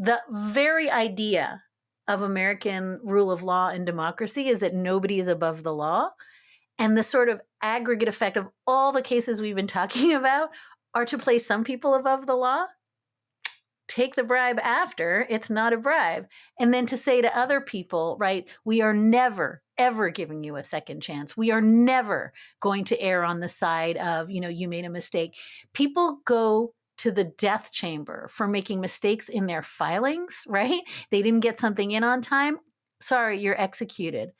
the very idea of American rule of law and democracy is that nobody is above the law. And the sort of aggregate effect of all the cases we've been talking about are to place some people above the law, take the bribe after, it's not a bribe. And then to say to other people, right, we are never, ever giving you a second chance. We are never going to err on the side of, you made a mistake. People go to the death chamber for making mistakes in their filings, right? They didn't get something in on time. Sorry, you're executed.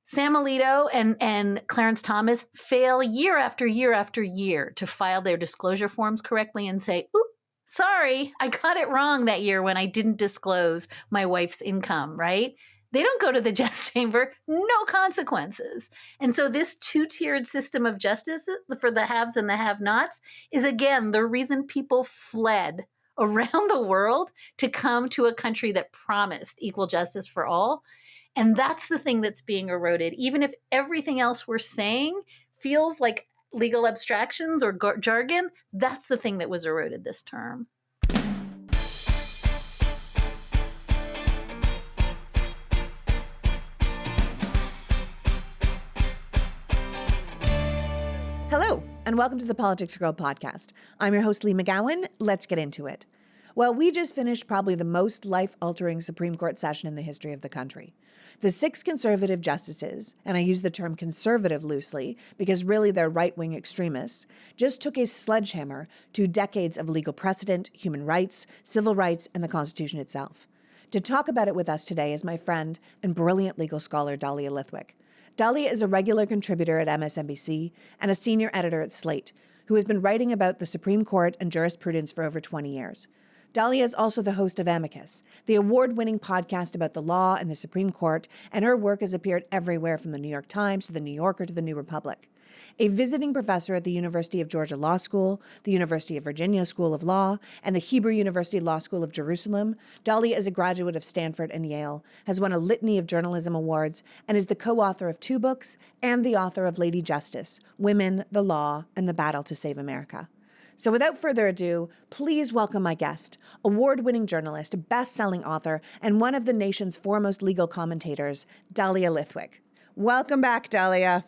Sam Alito and Clarence Thomas fail year after year after year to file their disclosure forms correctly and say, oop, sorry, I got it wrong that year when I didn't disclose my wife's income, right? They don't go to the death chamber, no consequences. And so this two-tiered system of justice for the haves and the have-nots is, again, the reason people fled around the world to come to a country that promised equal justice for all. And that's the thing that's being eroded. Even if everything else we're saying feels like legal abstractions or jargon, that's the thing that was eroded this term. Hello, and welcome to the PoliticsGirl podcast. I'm your host, Lee McGowan. Let's get into it. Well, we just finished probably the most life-altering Supreme Court session in the history of the country. The 6 conservative justices, and I use the term conservative loosely because really they're right-wing extremists, just took a sledgehammer to decades of legal precedent, human rights, civil rights, and the Constitution itself. To talk about it with us today is my friend and brilliant legal scholar, Dahlia Lithwick. Dahlia is a regular contributor at MSNBC and a senior editor at Slate, who has been writing about the Supreme Court and jurisprudence for over 20 years. Dahlia is also the host of Amicus, the award-winning podcast about the law and the Supreme Court, and her work has appeared everywhere from the New York Times to the New Yorker to the New Republic. A visiting professor at the University of Georgia Law School, the University of Virginia School of Law, and the Hebrew University Law School of Jerusalem, Dahlia is a graduate of Stanford and Yale, has won a litany of journalism awards, and is the co-author of 2 books and the author of Lady Justice, Women, the Law, and the Battle to Save America. So without further ado, please welcome my guest, award-winning journalist, best-selling author, and one of the nation's foremost legal commentators, Dahlia Lithwick. Welcome back, Dahlia.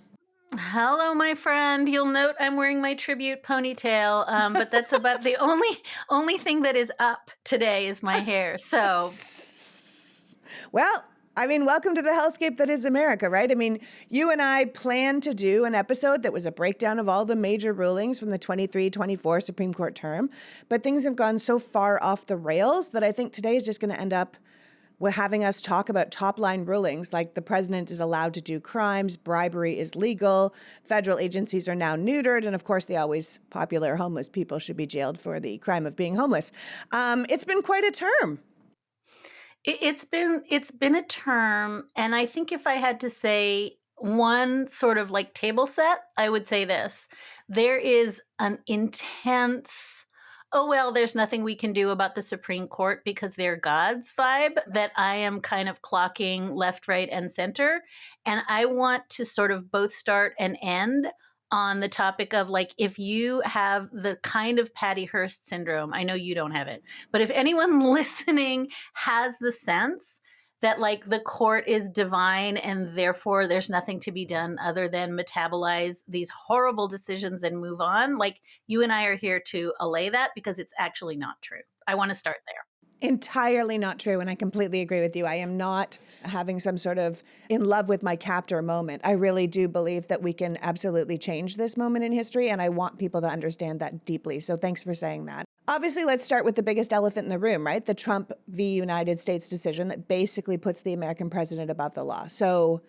Hello, my friend. You'll note I'm wearing my tribute ponytail, but that's about the only thing that is up today is my hair. So, well, welcome to the hellscape that is America, right? You and I planned to do an episode that was a breakdown of all the major rulings from the 23-24 Supreme Court term, but things have gone so far off the rails that I think today is just going to end up with having us talk about top-line rulings like the president is allowed to do crimes, bribery is legal, federal agencies are now neutered, and of course the always popular homeless people should be jailed for the crime of being homeless. It's been quite a term. It's been a term, and I think if I had to say one sort of like table set, I would say this. There is an intense, there's nothing we can do about the Supreme Court because they're God's vibe that I am kind of clocking left, right, and center. And I want to sort of both start and end on the topic of like, if you have the kind of Patty Hearst syndrome, I know you don't have it, but if anyone listening has the sense that like the court is divine and therefore there's nothing to be done other than metabolize these horrible decisions and move on, like you and I are here to allay that because it's actually not true. I want to start there. Entirely not true, and I completely agree with you. I am not having some sort of in love with my captor moment. I really do believe that we can absolutely change this moment in history, and I want people to understand that deeply. So thanks for saying that. Obviously, let's start with the biggest elephant in the room, right? The Trump v. United States decision that basically puts the American president above the law. So,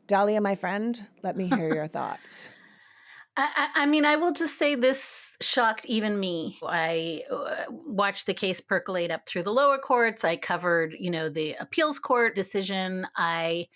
Dahlia, my friend, let me hear your thoughts. I will just say this shocked even me. I watched the case percolate up through the lower courts. I covered, the appeals court decision. I,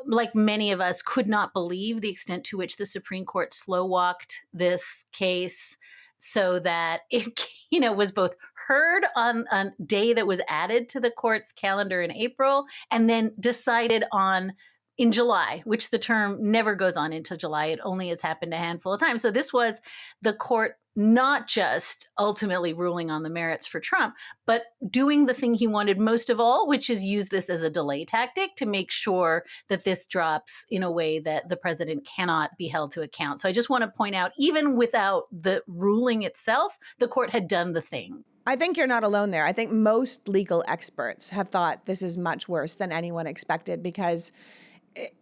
like many of us, could not believe the extent to which the Supreme Court slow-walked this case so that it, was both heard on a day that was added to the court's calendar in April and then decided on in July, which the term never goes on into July. It only has happened a handful of times. So this was the court not just ultimately ruling on the merits for Trump, but doing the thing he wanted most of all, which is use this as a delay tactic to make sure that this drops in a way that the president cannot be held to account. So I just want to point out, even without the ruling itself, the court had done the thing. I think you're not alone there. I think most legal experts have thought this is much worse than anyone expected, because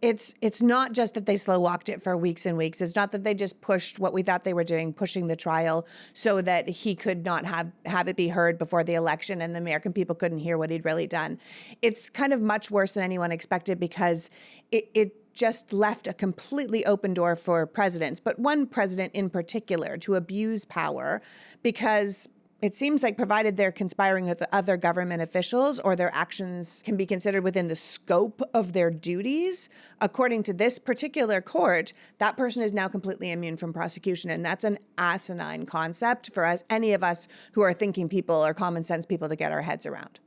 it's not just that they slow walked it for weeks and weeks. It's not that they just pushed what we thought they were doing, pushing the trial so that he could not have it be heard before the election and the American people couldn't hear what he'd really done. It's kind of much worse than anyone expected, because it just left a completely open door for presidents, but one president in particular, to abuse power, because it seems like, provided they're conspiring with other government officials or their actions can be considered within the scope of their duties, according to this particular court, that person is now completely immune from prosecution. And that's an asinine concept for any of us who are thinking people or common sense people to get our heads around.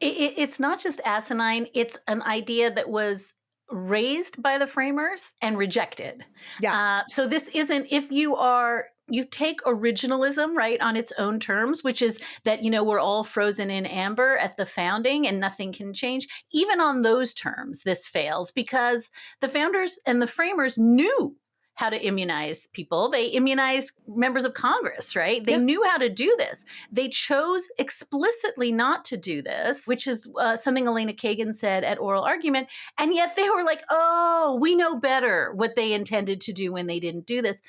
It's not just asinine. It's an idea that was raised by the framers and rejected. Yeah. So this isn't, if you take originalism, right, on its own terms, which is that, we're all frozen in amber at the founding and nothing can change. Even on those terms, this fails, because the founders and the framers knew how to immunize people. They immunized members of Congress, right? They knew how to do this. They chose explicitly not to do this, which is something Elena Kagan said at oral argument. And yet they were like, oh, we know better what they intended to do when they didn't do this.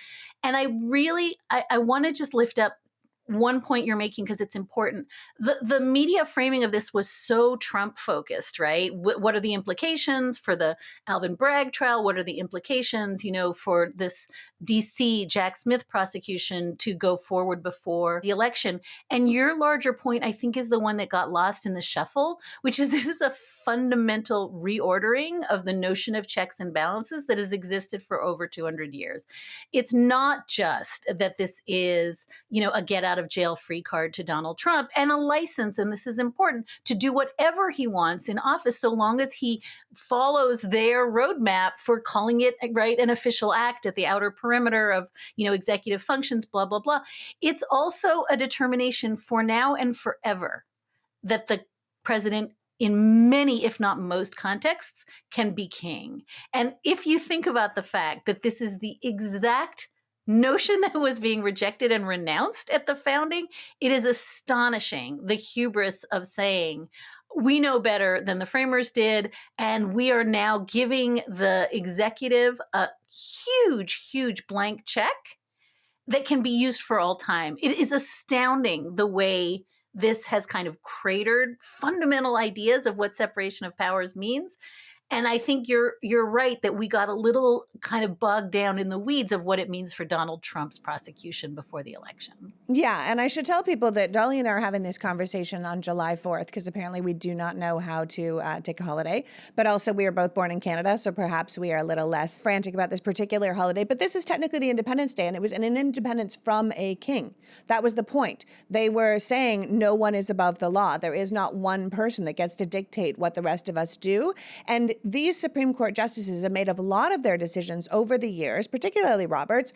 And I want to just lift up one point you're making, because it's important. The media framing of this was so Trump focused, right? What are the implications for the Alvin Bragg trial? What are the implications, for this DC Jack Smith prosecution to go forward before the election? And your larger point, I think, is the one that got lost in the shuffle, which is this is a fundamental reordering of the notion of checks and balances that has existed for over 200 years. It's not just that this is, a get out of jail free card to Donald Trump and a license, and this is important, to do whatever he wants in office so long as he follows their roadmap for calling it, right, an official act at the outer perimeter of, executive functions, blah, blah, blah. It's also a determination for now and forever that the president, in many, if not most contexts, can be king. And if you think about the fact that this is the exact notion that was being rejected and renounced at the founding, it is astonishing, the hubris of saying, we know better than the framers did, and we are now giving the executive a huge, huge blank check that can be used for all time. It is astounding the way this has kind of cratered fundamental ideas of what separation of powers means. And I think you're right that we got a little kind of bogged down in the weeds of what it means for Donald Trump's prosecution before the election. Yeah, and I should tell people that Dahlia and I are having this conversation on July 4th, because apparently we do not know how to take a holiday. But also we are both born in Canada, so perhaps we are a little less frantic about this particular holiday. But this is technically the Independence Day, and it was an independence from a king. That was the point. They were saying no one is above the law. There is not one person that gets to dictate what the rest of us do. And these Supreme Court justices have made a lot of their decisions over the years, particularly Roberts,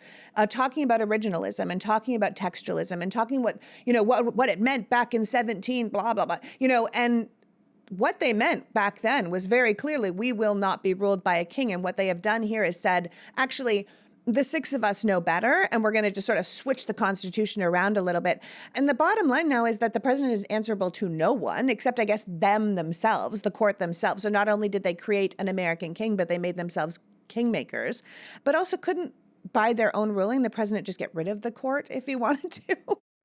talking about originalism and talking about textualism and talking what it meant back in 17, blah, blah, blah, and what they meant back then was very clearly, we will not be ruled by a king. And what they have done here is said, actually, the six of us know better, and we're going to just sort of switch the Constitution around a little bit. And the bottom line now is that the president is answerable to no one, except, I guess, themselves, the court themselves. So not only did they create an American king, but they made themselves kingmakers, but also couldn't, by their own ruling, the president just get rid of the court if he wanted to.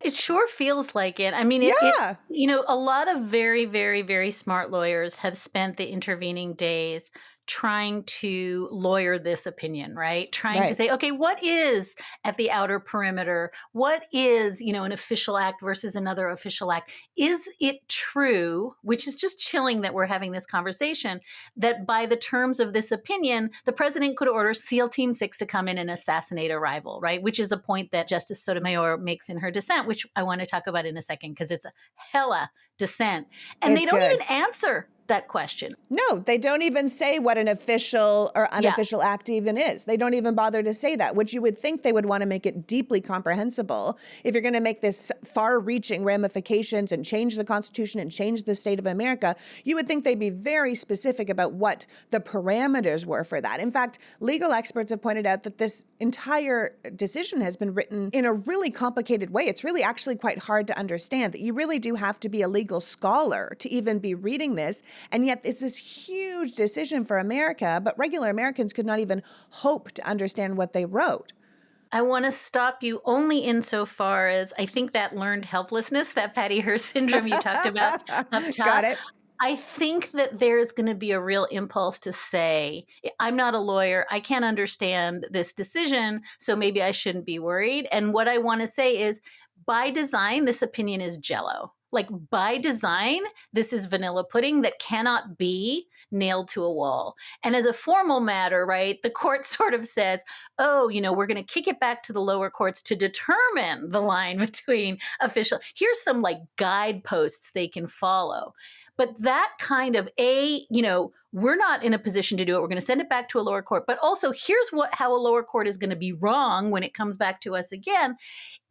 It sure feels like it. I mean, a lot of very, very, very smart lawyers have spent the intervening days trying to lawyer this opinion, right? Trying to say, okay, what is at the outer perimeter? What is, an official act versus another official act? Is it true, which is just chilling that we're having this conversation, that by the terms of this opinion, the president could order SEAL Team 6 to come in and assassinate a rival, right? Which is a point that Justice Sotomayor makes in her dissent, which I want to talk about in a second, because it's a hella dissent. And they don't even answer that question. No, they don't even say what an official or Yeah. unofficial act even is. They don't even bother to say that, which you would think they would want to make it deeply comprehensible. If you're going to make this far-reaching ramifications and change the Constitution and change the state of America, you would think they'd be very specific about what the parameters were for that. In fact, legal experts have pointed out that this entire decision has been written in a really complicated way. It's really actually quite hard to understand, that you really do have to be a legal scholar to even be reading this. And yet it's this huge decision for America, but regular Americans could not even hope to understand what they wrote. I want to stop you only insofar as I think that learned helplessness, that Patty Hearst syndrome you talked about up top. Got it. I think that there's going to be a real impulse to say, I'm not a lawyer. I can't understand this decision, so maybe I shouldn't be worried. And what I want to say is, by design, this opinion is jello. Like, by design, this is vanilla pudding that cannot be nailed to a wall. And as a formal matter, right, the court sort of says, oh, we're going to kick it back to the lower courts to determine the line between official. Here's some like guideposts they can follow. But that kind of we're not in a position to do it. We're going to send it back to a lower court. But also, here's how a lower court is going to be wrong when it comes back to us again,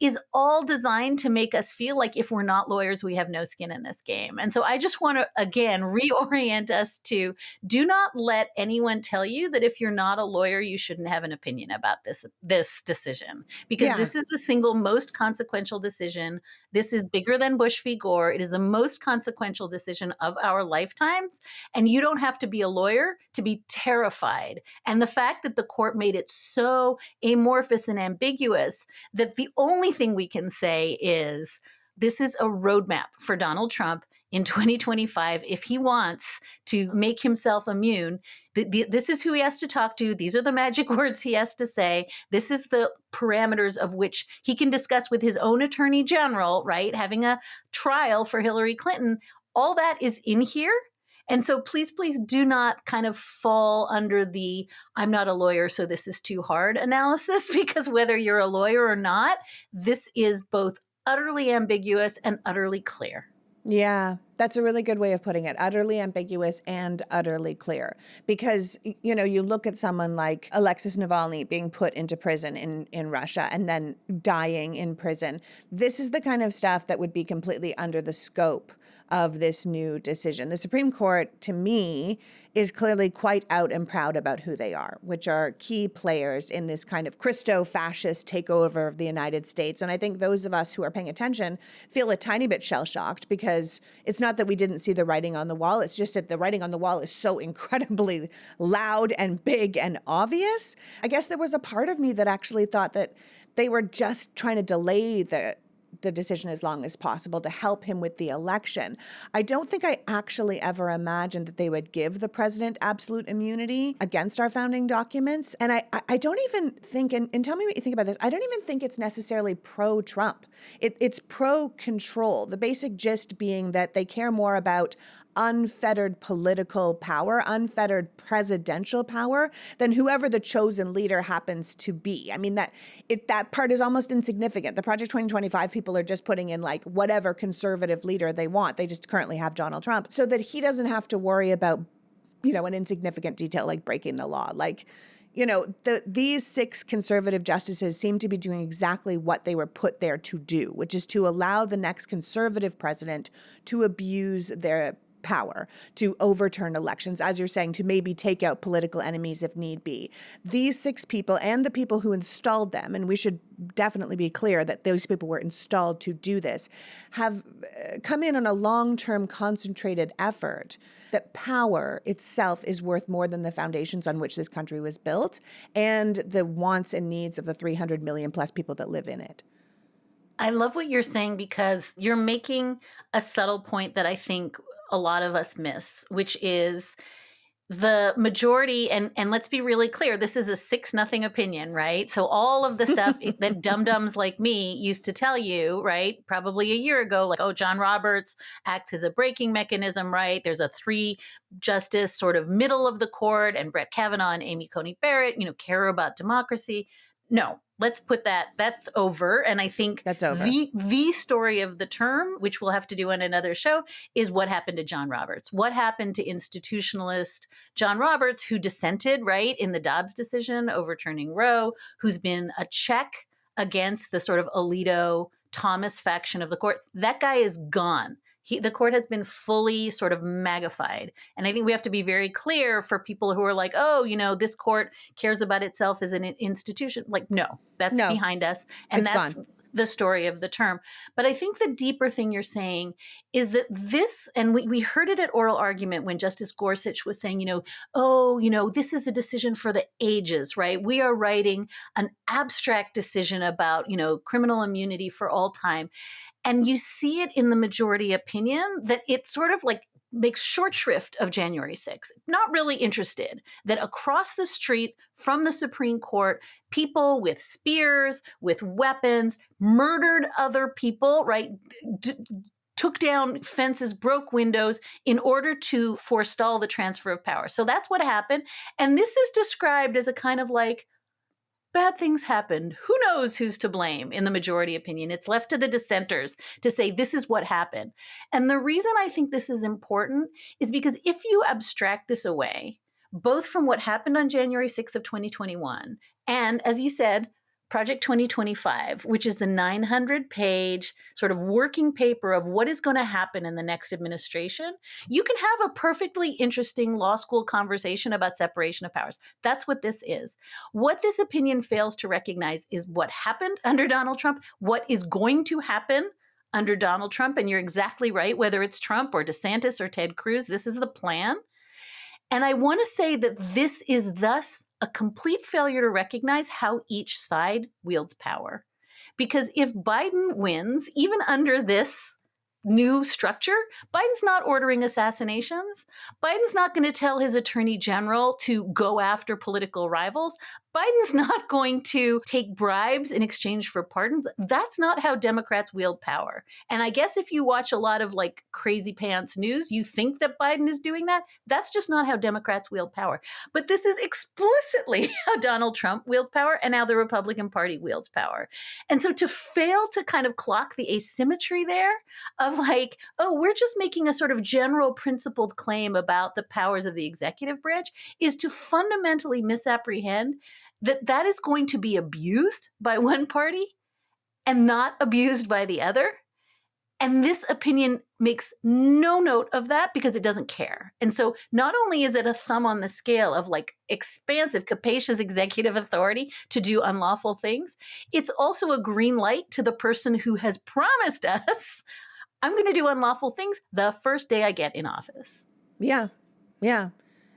is all designed to make us feel like if we're not lawyers, we have no skin in this game. And so I just want to, again, reorient us to do not let anyone tell you that if you're not a lawyer, you shouldn't have an opinion about this decision. Because this is the single most consequential decision. This is bigger than Bush v. Gore. It is the most consequential decision of our lifetimes. And you don't have to be a lawyer to be terrified. And the fact that the court made it so amorphous and ambiguous that the only thing we can say is this is a roadmap for Donald Trump in 2025 if he wants to make himself immune. This is who he has to talk to. These are the magic words he has to say. This is the parameters of which he can discuss with his own attorney general, right? Having a trial for Hillary Clinton. All that is in here. And so please do not kind of fall under the I'm not a lawyer, so this is too hard analysis, because whether you're a lawyer or not, this is both utterly ambiguous and utterly clear. Yeah, that's a really good way of putting it. Utterly ambiguous and utterly clear. Because, you look at someone like Alexei Navalny being put into prison in Russia and then dying in prison. This is the kind of stuff that would be completely under the scope of this new decision. The Supreme Court, to me, is clearly quite out and proud about who they are, which are key players in this kind of Christo-fascist takeover of the United States. And I think those of us who are paying attention feel a tiny bit shell-shocked, because it's not that we didn't see the writing on the wall. It's just that the writing on the wall is so incredibly loud and big and obvious. I guess there was a part of me that actually thought that they were just trying to delay the decision as long as possible to help him with the election. I don't think I actually ever imagined that they would give the president absolute immunity against our founding documents. And I don't even think, and tell me what you think about this, I don't even think it's necessarily pro-Trump. It's pro-control. The basic gist being that they care more about unfettered political power, unfettered presidential power, than whoever the chosen leader happens to be. I mean, that part is almost insignificant. The Project 2025 people are just putting in like whatever conservative leader they want. They just currently have Donald Trump, so that he doesn't have to worry about, an insignificant detail like breaking the law. Like, these 6 conservative justices seem to be doing exactly what they were put there to do, which is to allow the next conservative president to abuse their power, to overturn elections, as you're saying, to maybe take out political enemies if need be. These 6 people and the people who installed them, and we should definitely be clear that those people were installed to do this, have come in on a long-term concentrated effort that power itself is worth more than the foundations on which this country was built and the wants and needs of the 300 million plus people that live in it. I love what you're saying, because you're making a subtle point that I think a lot of us miss, which is the majority, and let's be really clear, this is a 6-0 opinion, right? So all of the stuff that dum-dums like me used to tell you, right, probably a year ago, like, oh, John Roberts acts as a braking mechanism, right? There's a 3-justice sort of middle of the court, and Brett Kavanaugh and Amy Coney Barrett, care about democracy. No, let's put that's over. And I think That's over. The story of the term, which we'll have to do on another show, is what happened to John Roberts. What happened to institutionalist John Roberts, who dissented, right, in the Dobbs decision overturning Roe, who's been a check against the sort of Alito Thomas faction of the court. That guy is gone. The court has been fully sort of magnified. And I think we have to be very clear for people who are like, oh, this court cares about itself as an institution. Like, no, that's behind us. And that's gone. The story of the term. But I think the deeper thing you're saying is that this, and we heard it at oral argument when Justice Gorsuch was saying, this is a decision for the ages, right? We are writing an abstract decision about, criminal immunity for all time. And you see it in the majority opinion that it sort of like makes short shrift of January 6th, not really interested that across the street from the Supreme Court, people with spears, with weapons, murdered other people, right? Took down fences, broke windows in order to forestall the transfer of power. So that's what happened. And this is described as a kind of like, bad things happened. Who knows who's to blame in the majority opinion? It's left to the dissenters to say this is what happened. And the reason I think this is important is because if you abstract this away, both from what happened on January 6th of 2021 and, as you said, Project 2025, which is the 900-page sort of working paper of what is going to happen in the next administration, you can have a perfectly interesting law school conversation about separation of powers. That's what this is. What this opinion fails to recognize is what happened under Donald Trump, what is going to happen under Donald Trump. And you're exactly right, whether it's Trump or DeSantis or Ted Cruz, this is the plan. And I want to say that this is thus a complete failure to recognize how each side wields power. Because if Biden wins, even under this new structure, Biden's not ordering assassinations. Biden's not going to tell his attorney general to go after political rivals. Biden's not going to take bribes in exchange for pardons. That's not how Democrats wield power. And I guess if you watch a lot of like crazy pants news, you think that Biden is doing that. That's just not how Democrats wield power. But this is explicitly how Donald Trump wields power and how the Republican Party wields power. And so to fail to kind of clock the asymmetry there of like, oh, we're just making a sort of general principled claim about the powers of the executive branch is to fundamentally misapprehend that is going to be abused by one party and not abused by the other. And this opinion makes no note of that because it doesn't care. And so not only is it a thumb on the scale of like expansive, capacious executive authority to do unlawful things, it's also a green light to the person who has promised us, I'm going to do unlawful things the first day I get in office. Yeah. Yeah.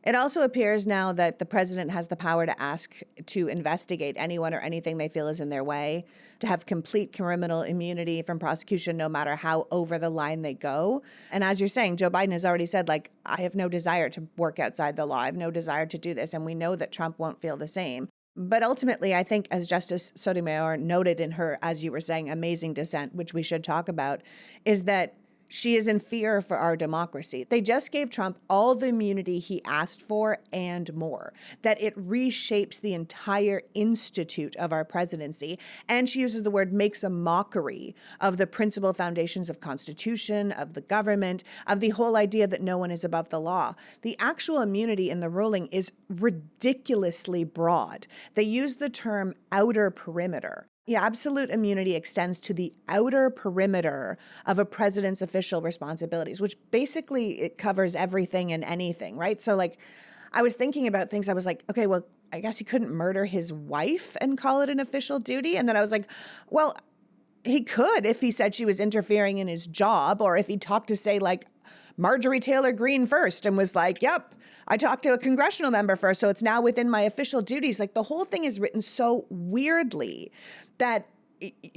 It also appears now that the president has the power to ask to investigate anyone or anything they feel is in their way, to have complete criminal immunity from prosecution, no matter how over the line they go. And as you're saying, Joe Biden has already said, like, I have no desire to work outside the law. I have no desire to do this. And we know that Trump won't feel the same. But ultimately, I think, as Justice Sotomayor noted in her, as you were saying, amazing dissent, which we should talk about, is that she is in fear for our democracy. They just gave Trump all the immunity he asked for and more, that it reshapes the entire institute of our presidency. And she uses the word makes a mockery of the principal foundations of Constitution, of the government, of the whole idea that no one is above the law. The actual immunity in the ruling is ridiculously broad. They use the term outer perimeter. Yeah, absolute immunity extends to the outer perimeter of a president's official responsibilities, which basically it covers everything and anything, right? So like, I was thinking about things. I was like, okay, well, I guess he couldn't murder his wife and call it an official duty. And then I was like, well, he could if he said she was interfering in his job, or if he talked to, say, like, Marjorie Taylor Greene first and was like, yep, I talked to a congressional member first, so it's now within my official duties. Like, the whole thing is written so weirdly that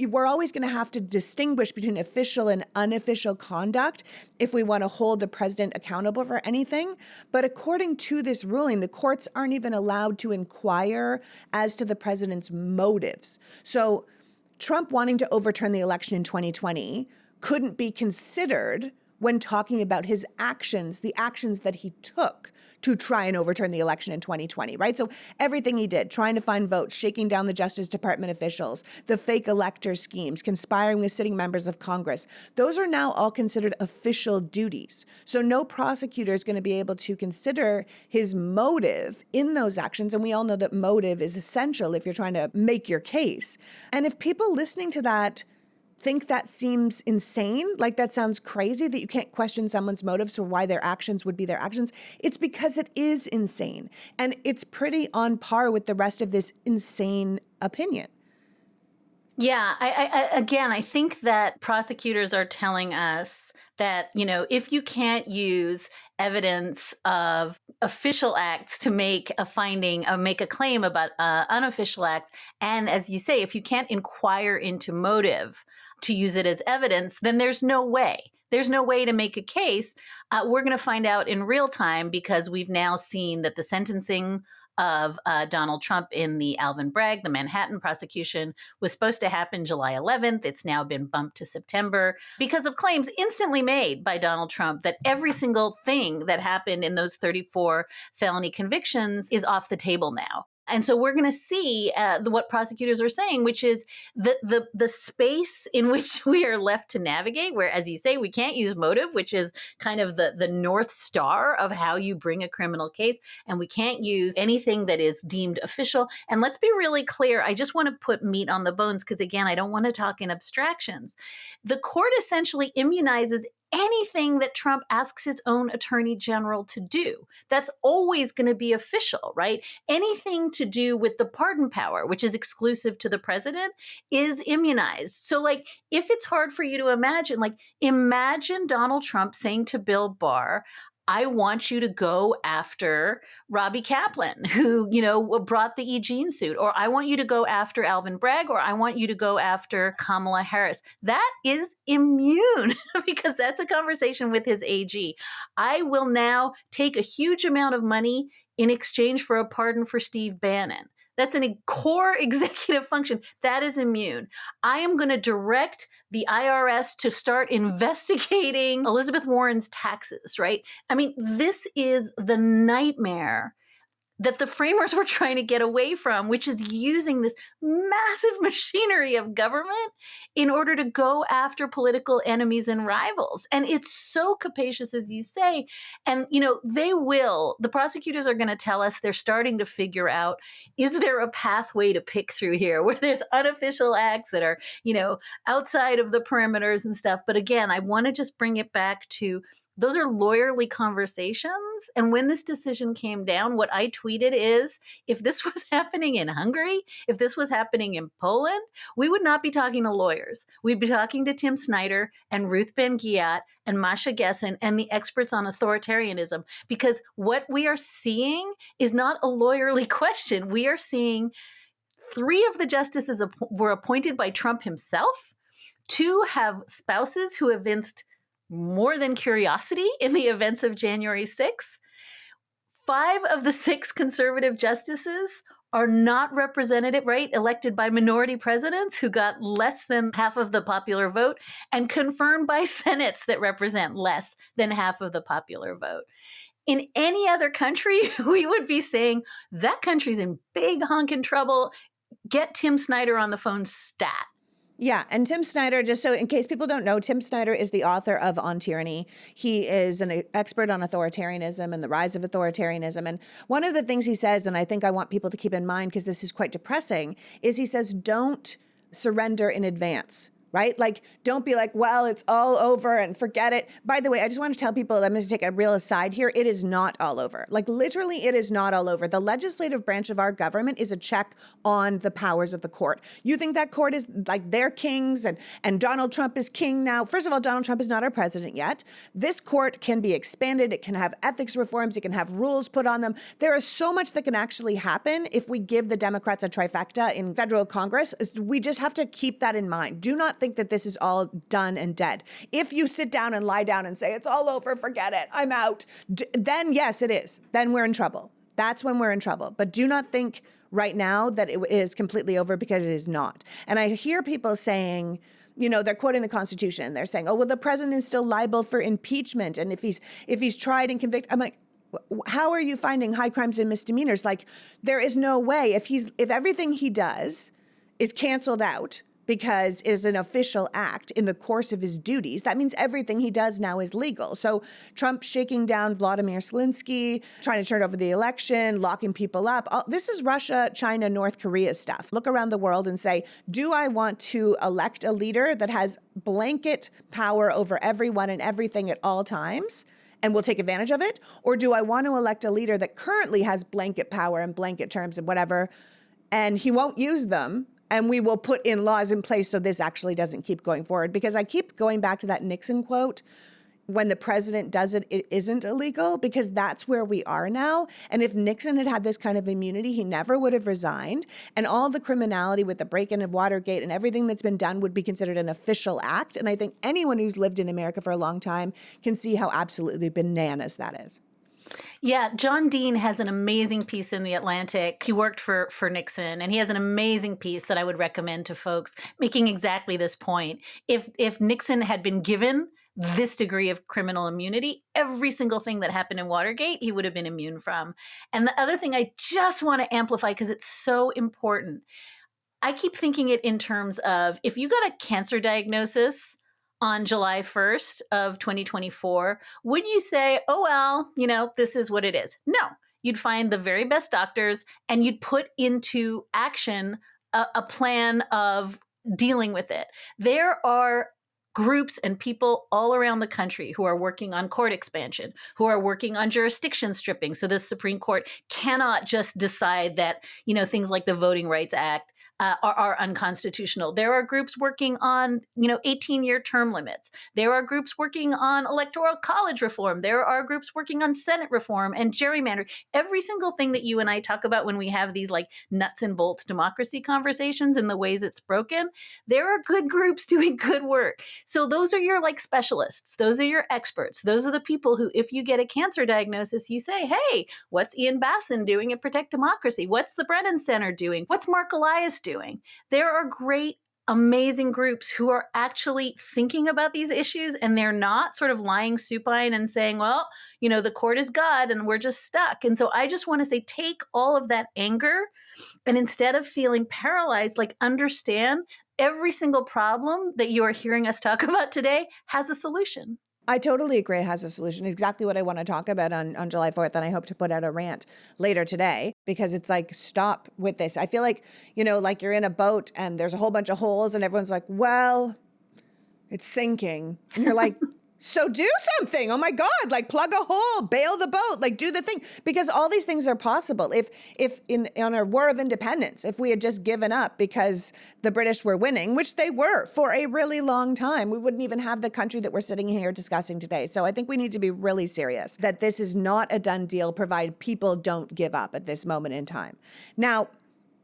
we're always going to have to distinguish between official and unofficial conduct if we want to hold the president accountable for anything. But according to this ruling, the courts aren't even allowed to inquire as to the president's motives. So Trump wanting to overturn the election in 2020 couldn't be considered when talking about his actions, the actions that he took to try and overturn the election in 2020, right? So everything he did, trying to find votes, shaking down the Justice Department officials, the fake elector schemes, conspiring with sitting members of Congress, those are now all considered official duties. So no prosecutor is going to be able to consider his motive in those actions. And we all know that motive is essential if you're trying to make your case. And if people listening to that think that seems insane, like that sounds crazy, that you can't question someone's motives for why their actions would be their actions, it's because it is insane. And it's pretty on par with the rest of this insane opinion. Yeah, I think that prosecutors are telling us that, if you can't use evidence of official acts to make a finding, make a claim about unofficial acts, and as you say, if you can't inquire into motive to use it as evidence, then there's no way. There's no way to make a case. We're going to find out in real time because we've now seen that the sentencing of Donald Trump in the Alvin Bragg, the Manhattan prosecution, was supposed to happen July 11th. It's now been bumped to September because of claims instantly made by Donald Trump that every single thing that happened in those 34 felony convictions is off the table now. And so we're going to see what prosecutors are saying, which is the space in which we are left to navigate, where, as you say, we can't use motive, which is kind of the North Star of how you bring a criminal case. And we can't use anything that is deemed official. And let's be really clear. I just want to put meat on the bones because, again, I don't want to talk in abstractions. The court essentially immunizes anything that Trump asks his own attorney general to do. That's always going to be official, right? Anything to do with the pardon power, which is exclusive to the president, is immunized. So, if it's hard for you to imagine, imagine Donald Trump saying to Bill Barr, I want you to go after Robbie Kaplan, who, brought the E. Jean suit, or I want you to go after Alvin Bragg, or I want you to go after Kamala Harris. That is immune because that's a conversation with his AG. I will now take a huge amount of money in exchange for a pardon for Steve Bannon. That's a core executive function. That is immune. I am going to direct the IRS to start investigating Elizabeth Warren's taxes, right? I mean, this is the nightmare that the framers were trying to get away from, which is using this massive machinery of government in order to go after political enemies and rivals. And it's so capacious, as you say. And, the prosecutors are going to tell us they're starting to figure out, is there a pathway to pick through here where there's unofficial acts that are, outside of the perimeters and stuff. But again, I want to just bring it back to those are lawyerly conversations. And when this decision came down, what I tweeted is, if this was happening in Hungary, if this was happening in Poland, we would not be talking to lawyers. We'd be talking to Tim Snyder and Ruth Ben-Ghiat and Masha Gessen and the experts on authoritarianism, because what we are seeing is not a lawyerly question. We are seeing 3 of the justices were appointed by Trump himself. 2 have spouses who evinced more than curiosity in the events of January 6th. 5 of the 6 conservative justices are not representative, right? Elected by minority presidents who got less than half of the popular vote, and confirmed by senates that represent less than half of the popular vote. In any other country, we would be saying that country's in big honkin' trouble. Get Tim Snyder on the phone stat. Yeah. And Tim Snyder, just so in case people don't know, Tim Snyder is the author of On Tyranny. He is an expert on authoritarianism and the rise of authoritarianism. And one of the things he says, and I think I want people to keep in mind because this is quite depressing, is he says, don't surrender in advance. Right? Don't be like, well, it's all over and forget it. By the way, I just want to tell people, I'm going to take a real aside here. It is not all over. Literally, it is not all over. The legislative branch of our government is a check on the powers of the court. You think that court is they're kings and Donald Trump is king now? First of all, Donald Trump is not our president yet. This court can be expanded. It can have ethics reforms. It can have rules put on them. There is so much that can actually happen if we give the Democrats a trifecta in federal Congress. We just have to keep that in mind. Do not think that this is all done and dead. If you sit down and lie down and say, it's all over, forget it, I'm out, then yes, it is. Then we're in trouble. That's when we're in trouble. But do not think right now that it is completely over, because it is not. And I hear people saying, they're quoting the Constitution. They're saying, oh, well, the president is still liable for impeachment. And if he's tried and convicted, I'm like, how are you finding high crimes and misdemeanors? Like, there is no way if everything he does is canceled out because it is an official act in the course of his duties, that means everything he does now is legal. So Trump shaking down Vladimir Zelensky, trying to turn over the election, locking people up. This is Russia, China, North Korea stuff. Look around the world and say, do I want to elect a leader that has blanket power over everyone and everything at all times and will take advantage of it? Or do I want to elect a leader that currently has blanket power and blanket terms and whatever, and he won't use them? And we will put in laws in place so this actually doesn't keep going forward. Because I keep going back to that Nixon quote, when the president does it, it isn't illegal, because that's where we are now. And if Nixon had had this kind of immunity, he never would have resigned. And all the criminality with the break-in of Watergate and everything that's been done would be considered an official act. And I think anyone who's lived in America for a long time can see how absolutely bananas that is. Yeah, John Dean has an amazing piece in The Atlantic. He worked for Nixon, and he has an amazing piece that I would recommend to folks making exactly this point. If Nixon had been given this degree of criminal immunity, every single thing that happened in Watergate, he would have been immune from. And the other thing I just want to amplify, because it's so important, I keep thinking it in terms of if you got a cancer diagnosis on July 1st of 2024, would you say, oh, well, this is what it is? No, you'd find the very best doctors and you'd put into action a plan of dealing with it. There are groups and people all around the country who are working on court expansion, who are working on jurisdiction stripping. So the Supreme Court cannot just decide that, things like the Voting Rights Act are unconstitutional. There are groups working on, 18-year term limits. There are groups working on electoral college reform. There are groups working on Senate reform and gerrymandering. Every single thing that you and I talk about when we have these like nuts and bolts democracy conversations and the ways it's broken, there are good groups doing good work. So those are your like specialists. Those are your experts. Those are the people who, if you get a cancer diagnosis, you say, hey, what's Ian Bassin doing at Protect Democracy? What's the Brennan Center doing? What's Mark Elias doing? There are great, amazing groups who are actually thinking about these issues, and they're not sort of lying supine and saying, well, the court is God and we're just stuck. And so I just want to say, take all of that anger and instead of feeling paralyzed, like understand every single problem that you are hearing us talk about today has a solution. I totally agree it has a solution. Exactly what I want to talk about on July 4th. And I hope to put out a rant later today, because it's like, stop with this. I feel like, like you're in a boat and there's a whole bunch of holes and everyone's like, well, it's sinking. And you're like, so do something. Oh my God, like plug a hole, bail the boat, like do the thing, because all these things are possible. If on our War of Independence, if we had just given up because the British were winning, which they were for a really long time, we wouldn't even have the country that we're sitting here discussing today. So I think we need to be really serious that this is not a done deal, provided people don't give up at this moment in time. Now,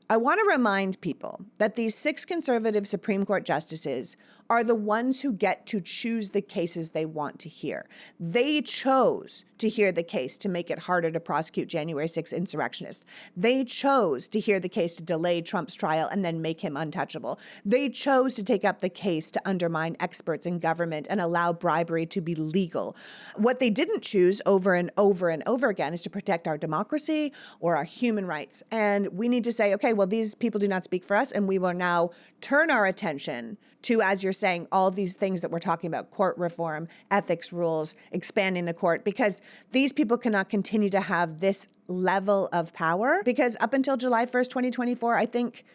I want to remind people that these 6 conservative Supreme Court justices are the ones who get to choose the cases they want to hear. They chose to hear the case to make it harder to prosecute January 6th insurrectionists. They chose to hear the case to delay Trump's trial and then make him untouchable. They chose to take up the case to undermine experts in government and allow bribery to be legal. What they didn't choose over and over and over again is to protect our democracy or our human rights. And we need to say, okay, well, these people do not speak for us, and we will now turn our attention to, as you're saying, all these things that we're talking about, court reform, ethics rules, expanding the court, because these people cannot continue to have this level of power. Because up until July 1st, 2024, I think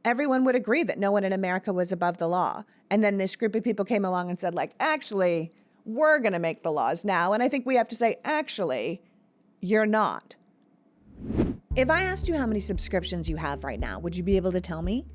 everyone would agree that no one in America was above the law. And then this group of people came along and said, like, actually, we're going to make the laws now. And I think we have to say, actually, you're not. If I asked you how many subscriptions you have right now, would you be able to tell me?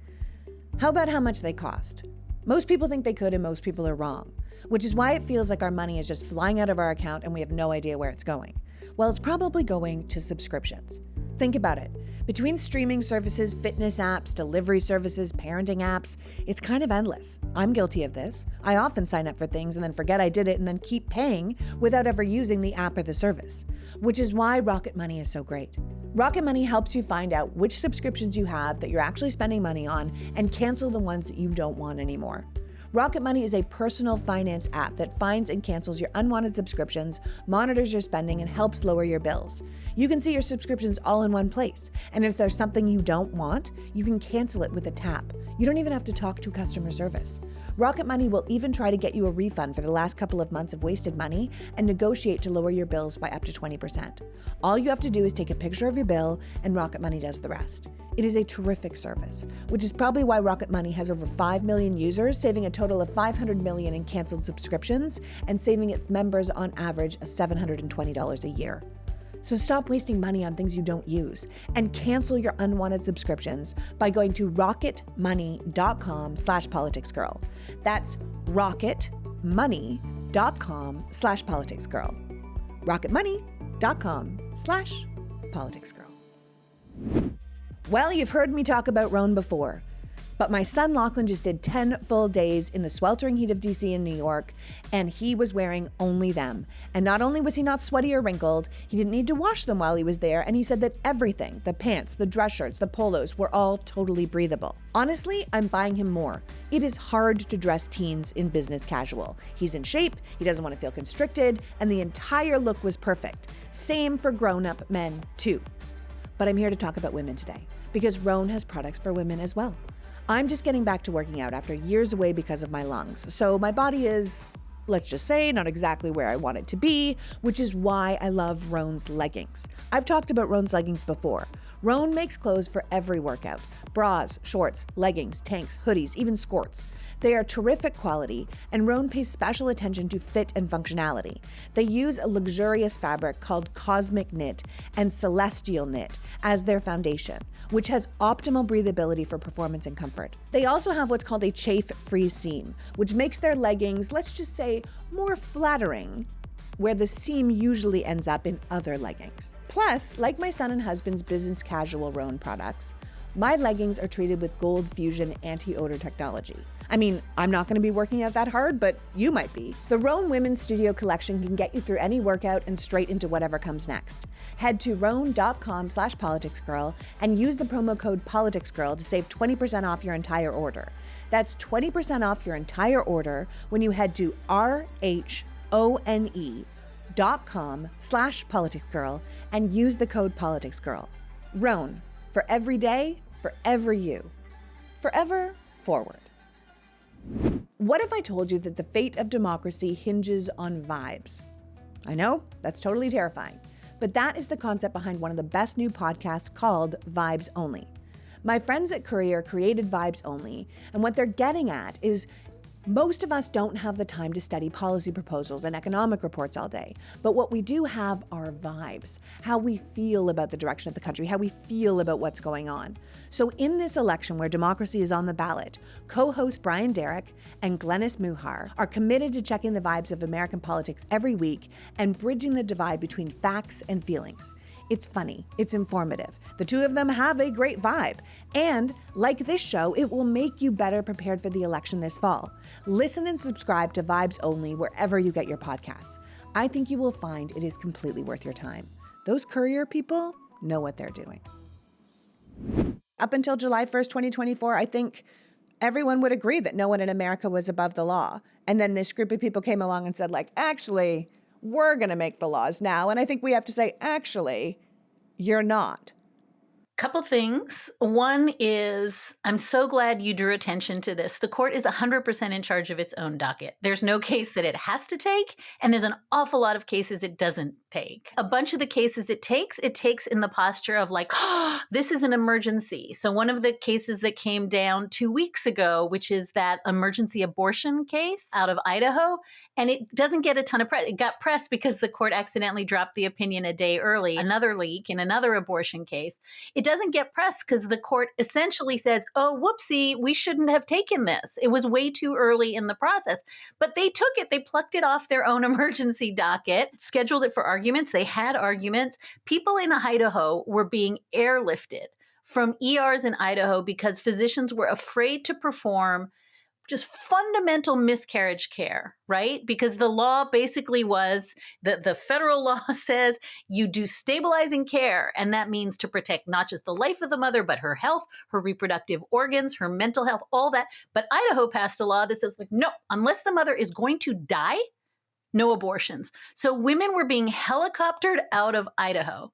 How about how much they cost? Most people think they could, and most people are wrong, which is why it feels like our money is just flying out of our account and we have no idea where it's going. Well, it's probably going to subscriptions. Think about it. Between streaming services, fitness apps, delivery services, parenting apps, it's kind of endless. I'm guilty of this. I often sign up for things and then forget I did it and then keep paying without ever using the app or the service, which is why Rocket Money is so great. Rocket Money helps you find out which subscriptions you have that you're actually spending money on and cancel the ones that you don't want anymore. Rocket Money is a personal finance app that finds and cancels your unwanted subscriptions, monitors your spending, and helps lower your bills. You can see your subscriptions all in one place, and if there's something you don't want, you can cancel it with a tap. You don't even have to talk to customer service. Rocket Money will even try to get you a refund for the last couple of months of wasted money and negotiate to lower your bills by up to 20%. All you have to do is take a picture of your bill, and Rocket Money does the rest. It is a terrific service, which is probably why Rocket Money has over 5 million users, saving a total of $500 million in canceled subscriptions and saving its members on average $720 a year. So stop wasting money on things you don't use and cancel your unwanted subscriptions by going to rocketmoney.com/politicsgirl. That's rocketmoney.com/politicsgirl. rocketmoney.com/politicsgirl. Well, you've heard me talk about Rhone before, but my son Lachlan just did 10 full days in the sweltering heat of DC and New York, and he was wearing only them. And not only was he not sweaty or wrinkled, he didn't need to wash them while he was there, and he said that everything, the pants, the dress shirts, the polos, were all totally breathable. Honestly, I'm buying him more. It is hard to dress teens in business casual. He's in shape, he doesn't want to feel constricted, and the entire look was perfect. Same for grown-up men, too. But I'm here to talk about women today, because Rhone has products for women as well. I'm just getting back to working out after years away because of my lungs. So my body is, let's just say, not exactly where I want it to be, which is why I love Rhone's leggings. I've talked about Rhone's leggings before. Rhone makes clothes for every workout. Bras, shorts, leggings, tanks, hoodies, even skirts. They are terrific quality, and Rhone pays special attention to fit and functionality. They use a luxurious fabric called Cosmic Knit and Celestial Knit as their foundation, which has optimal breathability for performance and comfort. They also have what's called a chafe-free seam, which makes their leggings, let's just say, more flattering, where the seam usually ends up in other leggings. Plus, like my son and husband's business casual Rhone products, my leggings are treated with Gold Fusion anti-odor technology. I mean, I'm not going to be working out that hard, but you might be. The Rhone Women's Studio collection can get you through any workout and straight into whatever comes next. Head to rhone.com/politicsgirl and use the promo code politicsgirl to save 20% off your entire order. That's 20% off your entire order when you head to rhone.com/politicsgirl and use the code politicsgirl. Rhone, for every day, for every you. Forever forward. What if I told you that the fate of democracy hinges on vibes? I know, that's totally terrifying, but that is the concept behind one of the best new podcasts called Vibes Only. My friends at Courier created Vibes Only, and what they're getting at is most of us don't have the time to study policy proposals and economic reports all day, but what we do have are vibes, how we feel about the direction of the country, how we feel about what's going on. So in this election where democracy is on the ballot, co-host Brian Derrick and Glenys Muhar are committed to checking the vibes of American politics every week and bridging the divide between facts and feelings. It's funny, it's informative. The two of them have a great vibe. And like this show, it will make you better prepared for the election this fall. Listen and subscribe to Vibes Only wherever you get your podcasts. I think you will find it is completely worth your time. Those Courier people know what they're doing. Up until July 1st, 2024, I think everyone would agree that no one in America was above the law. And then this group of people came along and said, like, actually, we're going to make the laws now. And I think we have to say, actually, you're not. Couple things. One is, I'm so glad you drew attention to this. The court is 100% in charge of its own docket. There's no case that it has to take, and there's an awful lot of cases it doesn't take. A bunch of the cases it takes in the posture of like, oh, this is an emergency. So one of the cases that came down 2 weeks ago, which is that emergency abortion case out of Idaho, and it doesn't get a ton of press. It got press because the court accidentally dropped the opinion a day early. Another leak in another abortion case. It doesn't get press because the court essentially says, oh, whoopsie, we shouldn't have taken this. It was way too early in the process. But they took it. They plucked it off their own emergency docket, scheduled it for arguments. They had arguments. People in Idaho were being airlifted from ERs in Idaho because physicians were afraid to perform just fundamental miscarriage care, right? Because the law basically was that the federal law says you do stabilizing care. And that means to protect not just the life of the mother, but her health, her reproductive organs, her mental health, all that. But Idaho passed a law that says, like, no, unless the mother is going to die, no abortions. So women were being helicoptered out of Idaho.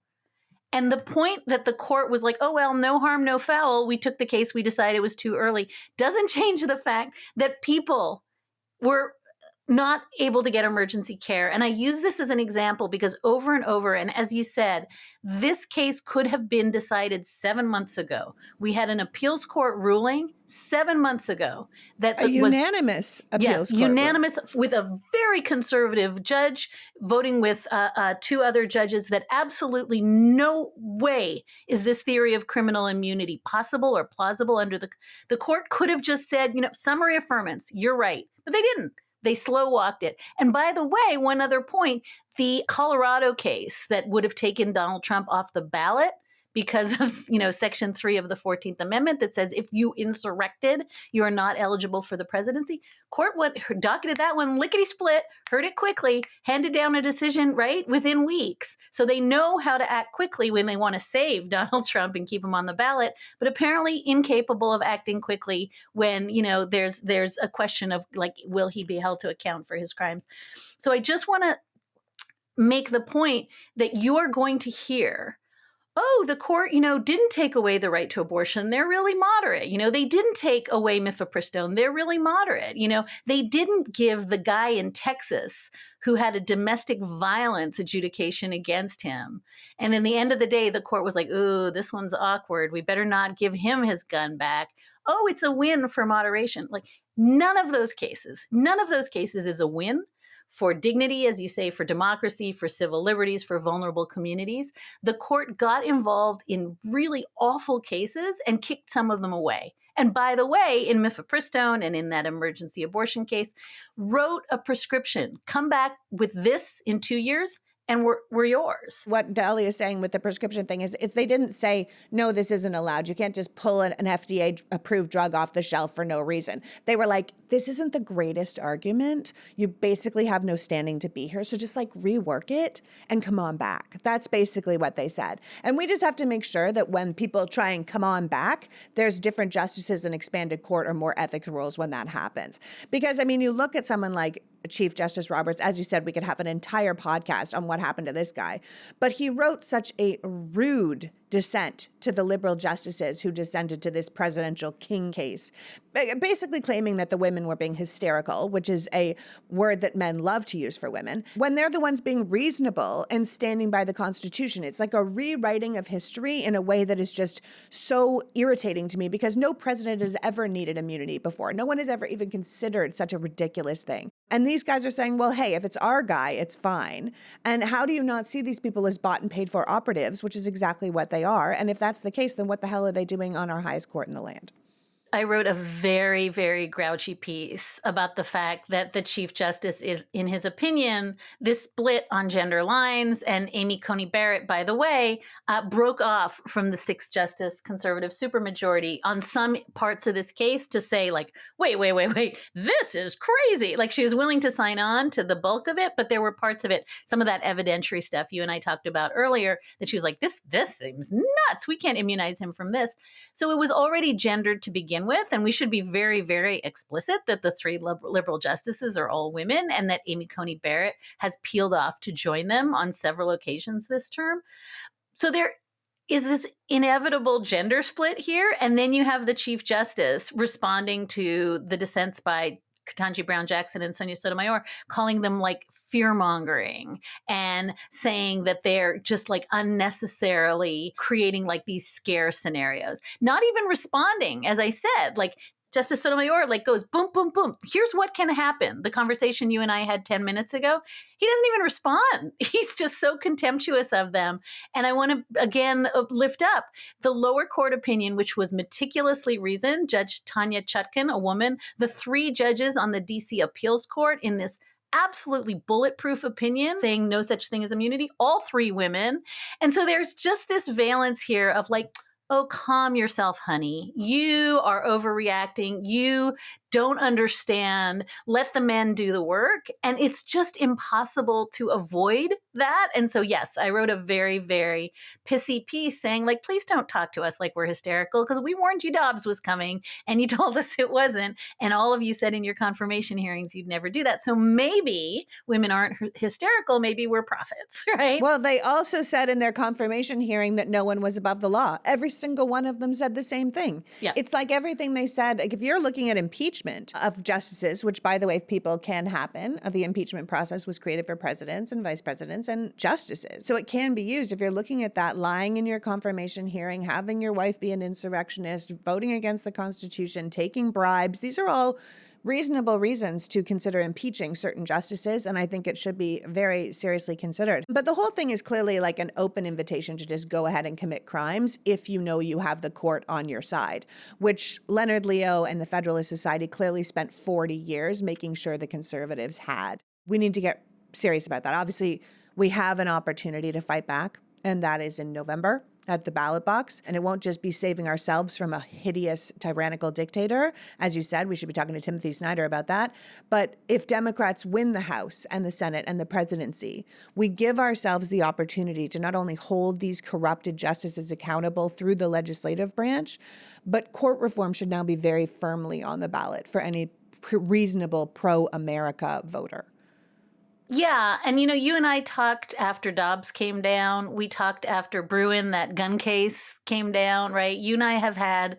And the point that the court was like, oh, well, no harm, no foul. We took the case. We decided it was too early. Doesn't change the fact that people were not able to get emergency care. And I use this as an example because over and over, and as you said, this case could have been decided 7 months ago. We had an appeals court ruling 7 months ago that a unanimous appeals court unanimous with a very conservative judge voting with two other judges that absolutely no way is this theory of criminal immunity possible or plausible under the court could have just said, summary affirmance, you're right, but they didn't. They slow walked it. And by the way, one other point, the Colorado case that would have taken Donald Trump off the ballot because of, Section 3 of the 14th Amendment that says if you insurrected, you are not eligible for the presidency. Court docketed that one lickety split, heard it quickly, handed down a decision, right, within weeks. So they know how to act quickly when they want to save Donald Trump and keep him on the ballot, but apparently incapable of acting quickly when, there's a question of like, will he be held to account for his crimes? So I just want to make the point that you are going to hear, oh, the court, didn't take away the right to abortion. They're really moderate. They didn't take away mifepristone. They're really moderate. They didn't give the guy in Texas who had a domestic violence adjudication against him. And in the end of the day, the court was like, ooh, this one's awkward. We better not give him his gun back. Oh, it's a win for moderation. Like none of those cases is a win for dignity, as you say, for democracy, for civil liberties, for vulnerable communities. The court got involved in really awful cases and kicked some of them away. And by the way, in mifepristone and in that emergency abortion case, wrote a prescription, come back with this in 2 years, and we're yours. What Dahlia is saying with the prescription thing is if they didn't say, no, this isn't allowed, you can't just pull an FDA-approved drug off the shelf for no reason. They were like, this isn't the greatest argument. You basically have no standing to be here. So just like rework it and come on back. That's basically what they said. And we just have to make sure that when people try and come on back, there's different justices and expanded court or more ethics rules when that happens. Because, you look at someone like Chief Justice Roberts, as you said, we could have an entire podcast on what happened to this guy. But he wrote such a rude dissent to the liberal justices who dissented to this presidential king case, basically claiming that the women were being hysterical, which is a word that men love to use for women, when they're the ones being reasonable and standing by the Constitution. It's like a rewriting of history in a way that is just so irritating to me because no president has ever needed immunity before. No one has ever even considered such a ridiculous thing. And these guys are saying, well, hey, if it's our guy, it's fine. And how do you not see these people as bought and paid for operatives, which is exactly what they are? And if that's the case, then what the hell are they doing on our highest court in the land? I wrote a very, very grouchy piece about the fact that the Chief Justice is, in his opinion, this split on gender lines. And Amy Coney Barrett, by the way, broke off from the 6th Justice conservative supermajority on some parts of this case to say, like, wait, this is crazy. Like she was willing to sign on to the bulk of it, but there were parts of it, some of that evidentiary stuff you and I talked about earlier, that she was like, this seems nuts. We can't immunize him from this. So it was already gendered to begin with, and we should be very, very explicit that the 3 liberal justices are all women and that Amy Coney Barrett has peeled off to join them on several occasions this term. So there is this inevitable gender split here, and then you have the Chief Justice responding to the dissents by Ketanji Brown Jackson and Sonia Sotomayor, calling them like fear-mongering and saying that they're just like unnecessarily creating like these scare scenarios. Not even responding, as I said, like Justice Sotomayor like goes boom, boom, boom. Here's what can happen. The conversation you and I had 10 minutes ago, he doesn't even respond. He's just so contemptuous of them. And I want to, again, lift up the lower court opinion, which was meticulously reasoned. Judge Tanya Chutkan, a woman, the 3 judges on the DC appeals court in this absolutely bulletproof opinion saying no such thing as immunity, all 3 women. And so there's just this valence here of like, oh, calm yourself, honey. You are overreacting. You don't understand. Let the men do the work. And it's just impossible to avoid that. And so, yes, I wrote a very, very pissy piece saying, like, please don't talk to us like we're hysterical, because we warned you Dobbs was coming and you told us it wasn't. And all of you said in your confirmation hearings you'd never do that. So maybe women aren't hysterical. Maybe we're prophets, right? Well, they also said in their confirmation hearing that no one was above the law. Every single one of them said the same thing. Yeah. It's like everything they said. Like if you're looking at impeachment of justices, which, by the way, people can happen, the impeachment process was created for presidents and vice presidents and justices. So it can be used. If you're looking at that, lying in your confirmation hearing, having your wife be an insurrectionist, voting against the Constitution, taking bribes, these are all reasonable reasons to consider impeaching certain justices, and I think it should be very seriously considered. But the whole thing is clearly like an open invitation to just go ahead and commit crimes if you know you have the court on your side, which Leonard Leo and the Federalist Society clearly spent 40 years making sure the conservatives had. We need to get serious about that. Obviously, we have an opportunity to fight back, and that is in November at the ballot box. And it won't just be saving ourselves from a hideous, tyrannical dictator. As you said, we should be talking to Timothy Snyder about that. But if Democrats win the House and the Senate and the presidency, we give ourselves the opportunity to not only hold these corrupted justices accountable through the legislative branch, but court reform should now be very firmly on the ballot for any reasonable pro-America voter. Yeah. And, you and I talked after Dobbs came down. We talked after Bruen, that gun case came down, right? You and I have had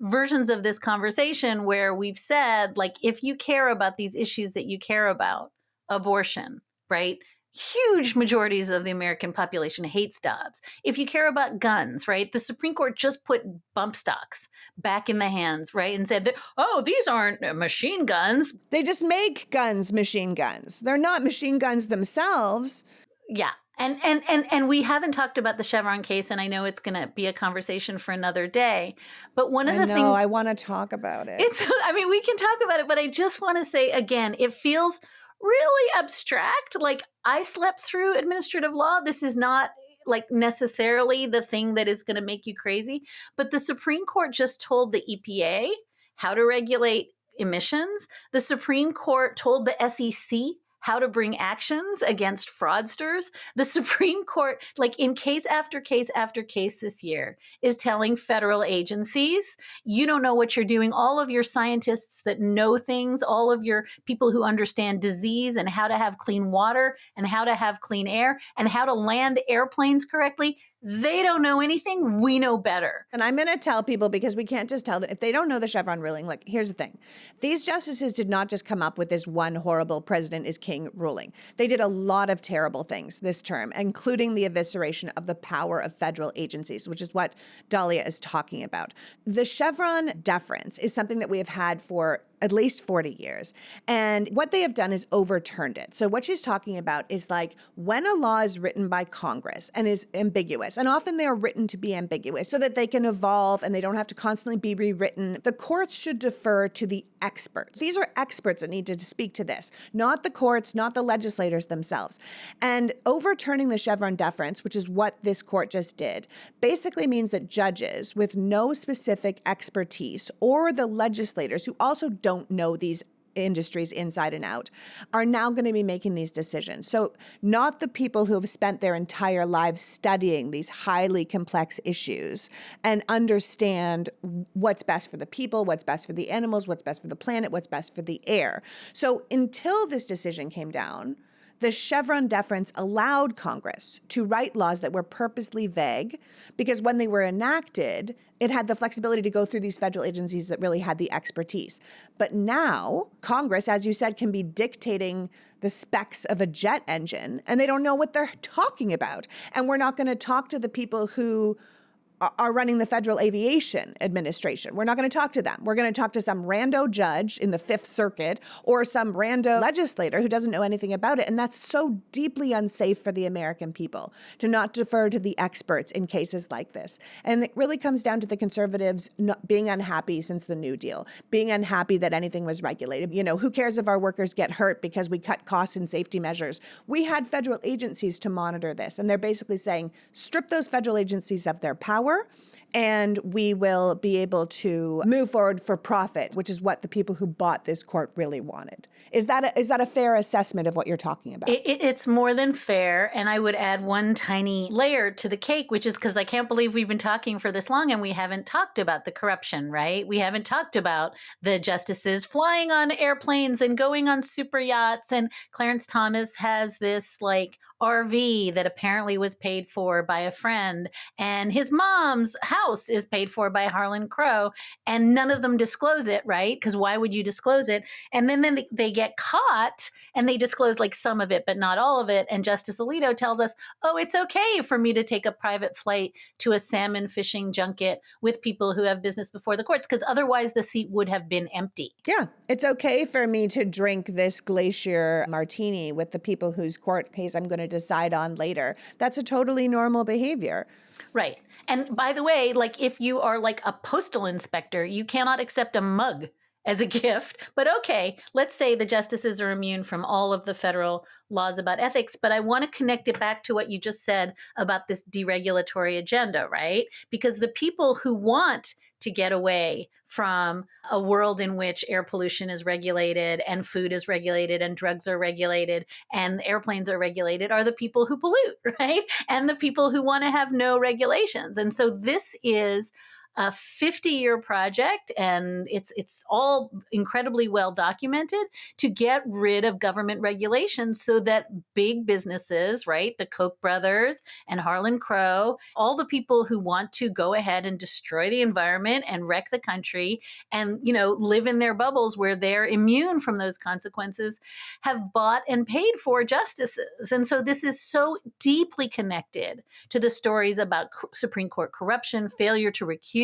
versions of this conversation where we've said, like, if you care about these issues that you care about, abortion, right? Huge majorities of the American population hates Dobbs. If you care about guns, right? The Supreme Court just put bump stocks back in the hands, right? And said that, oh, these aren't machine guns. They just make guns machine guns. They're not machine guns themselves. Yeah. And we haven't talked about the Chevron case, and I know it's going to be a conversation for another day. But one of the things I want to talk about it. We can talk about it, but I just want to say again, it feels really abstract. Like, I slept through administrative law. This is not like necessarily the thing that is going to make you crazy. But the Supreme Court just told the EPA how to regulate emissions. The Supreme Court told the SEC how to bring actions against fraudsters. The Supreme Court, like in case after case after case this year, is telling federal agencies, you don't know what you're doing. All of your scientists that know things, all of your people who understand disease and how to have clean water and how to have clean air and how to land airplanes correctly, they don't know anything. We know better. And I'm going to tell people, because we can't just tell them if they don't know the Chevron ruling. Look, here's the thing. These justices did not just come up with this one horrible president is king ruling. They did a lot of terrible things this term, including the evisceration of the power of federal agencies, which is what Dahlia is talking about. The Chevron deference is something that we have had for at least 40 years. And what they have done is overturned it. So what she's talking about is like when a law is written by Congress and is ambiguous, and often they are written to be ambiguous so that they can evolve and they don't have to constantly be rewritten, the courts should defer to the experts. These are experts that need to speak to this, not the courts, not the legislators themselves. And overturning the Chevron deference, which is what this court just did, basically means that judges with no specific expertise, or the legislators who also don't know these industries inside and out, are now going to be making these decisions. So not the people who have spent their entire lives studying these highly complex issues and understand what's best for the people, what's best for the animals, what's best for the planet, what's best for the air. So until this decision came down, the Chevron deference allowed Congress to write laws that were purposely vague, because when they were enacted, it had the flexibility to go through these federal agencies that really had the expertise. But now Congress, as you said, can be dictating the specs of a jet engine, and they don't know what they're talking about. And we're not going to talk to the people who are running the Federal Aviation Administration. We're not going to talk to them. We're going to talk to some rando judge in the Fifth Circuit or some rando legislator who doesn't know anything about it. And that's so deeply unsafe for the American people to not defer to the experts in cases like this. And it really comes down to the conservatives not being unhappy since the New Deal, being unhappy that anything was regulated. You know, who cares if our workers get hurt because we cut costs and safety measures? We had federal agencies to monitor this. And they're basically saying, strip those federal agencies of their power and we will be able to move forward for profit, which is what the people who bought this court really wanted. Is that a fair assessment of what you're talking about? It's more than fair. And I would add one tiny layer to the cake, which is because I can't believe we've been talking for this long and we haven't talked about the corruption, right? We haven't talked about the justices flying on airplanes and going on super yachts. And Clarence Thomas has this like RV that apparently was paid for by a friend. And his mom's house is paid for by Harlan Crow. And none of them disclose it, right? Because why would you disclose it? And then they get caught and they disclose like some of it, but not all of it. And Justice Alito tells us, oh, it's okay for me to take a private flight to a salmon fishing junket with people who have business before the courts, because otherwise the seat would have been empty. Yeah, it's okay for me to drink this glacier martini with the people whose court case I'm going to decide on later. That's a totally normal behavior. Right. And by the way, like if you are like a postal inspector, you cannot accept a mug as a gift. But okay, let's say the justices are immune from all of the federal laws about ethics. But I want to connect it back to what you just said about this deregulatory agenda, right? Because the people who want to get away from a world in which air pollution is regulated and food is regulated and drugs are regulated and airplanes are regulated are the people who pollute, right? And the people who want to have no regulations. And so this is a 50-year project, and it's all incredibly well documented to get rid of government regulations so that big businesses, right, the Koch brothers and Harlan Crow, all the people who want to go ahead and destroy the environment and wreck the country and, you know, live in their bubbles where they're immune from those consequences, have bought and paid for justices. And so this is so deeply connected to the stories about Supreme Court corruption, failure to recuse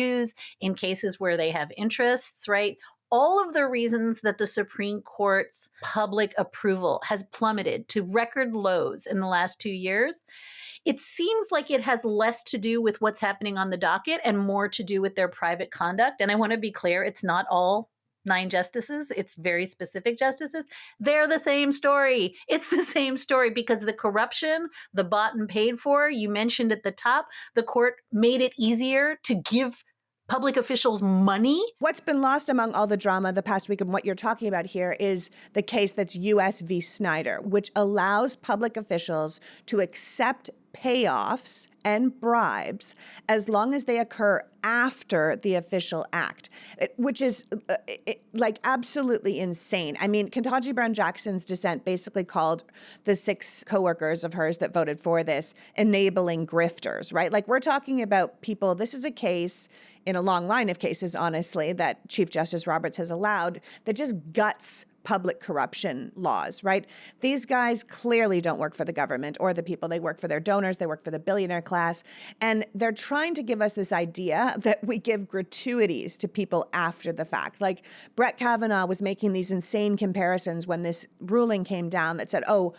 in cases where they have interests, right? All of the reasons that the Supreme Court's public approval has plummeted to record lows in the last 2 years, it seems like it has less to do with what's happening on the docket and more to do with their private conduct. And I want to be clear, it's not all 9 justices. It's very specific justices. They're the same story. It's the same story because the corruption, the bought and paid for, you mentioned at the top, the court made it easier to give public officials money. What's been lost among all the drama the past week and what you're talking about here is the case that's USV Snider, which allows public officials to accept payoffs and bribes as long as they occur after the official act, which is like absolutely insane. I mean, Ketanji Brown Jackson's dissent basically called the 6 coworkers of hers that voted for this enabling grifters, right? Like we're talking about people, this is a case in a long line of cases, honestly, that Chief Justice Roberts has allowed that just guts public corruption laws, right? These guys clearly don't work for the government or the people. They work for their donors. They work for the billionaire class. And they're trying to give us this idea that we give gratuities to people after the fact. Like Brett Kavanaugh was making these insane comparisons when this ruling came down that said, oh,